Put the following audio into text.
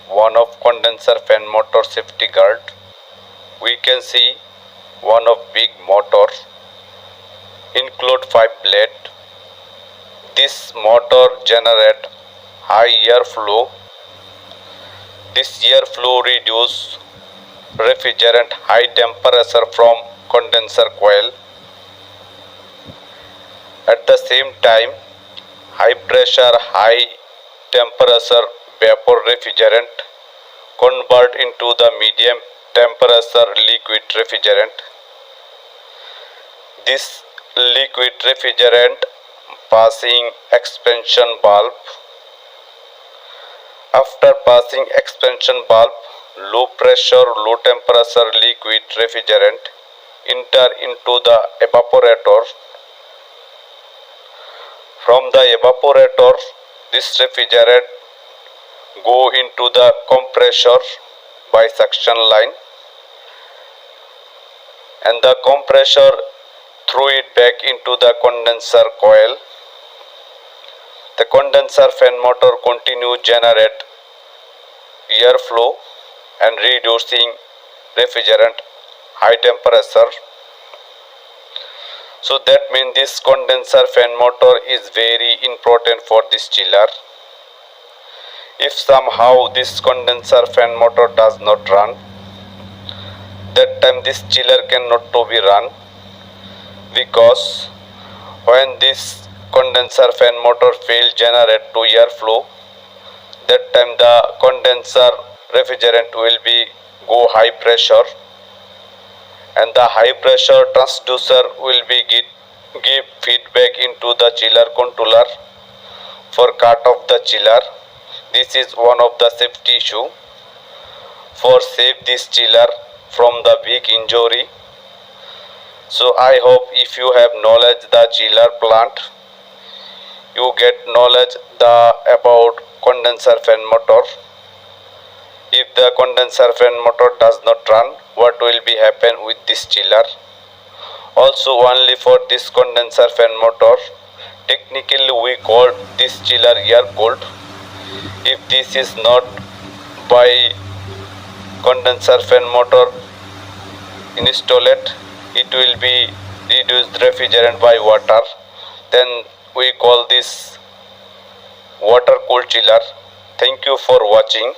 one of condenser fan motor safety guard. We can see one of big motor include 5 blade. This motor generate high airflow. This airflow reduce refrigerant high temperature from condenser coil. At the same time, high pressure, high temperature vapor refrigerant convert into the medium temperature liquid refrigerant. This liquid refrigerant passing expansion valve. After passing expansion valve, low pressure, low temperature liquid refrigerant enter into the evaporator. From the evaporator, this refrigerant go into the compressor by suction line, and the compressor throw it back into the condenser coil. The condenser fan motor continue generate airflow and reducing refrigerant high temperature. So that means this condenser fan motor is very important for this chiller. If somehow this condenser fan motor does not run, that time this chiller cannot to be run, because when this condenser fan motor fail generate to airflow, that time the condenser refrigerant will be go high pressure, and the high pressure transducer will be give feedback into the chiller controller for cut off the chiller. This is one of the safety issue. For save this chiller from the big injury. So I hope if you have knowledge the chiller plant, you get knowledge about condenser fan motor. If the condenser fan motor does not run, what will be happen with this chiller? Also only for this condenser fan motor, technically we call this chiller air cooled. If this is not by condenser fan motor installed, it will be reduced refrigerant by water. Then we call this water cooled chiller. Thank you for watching.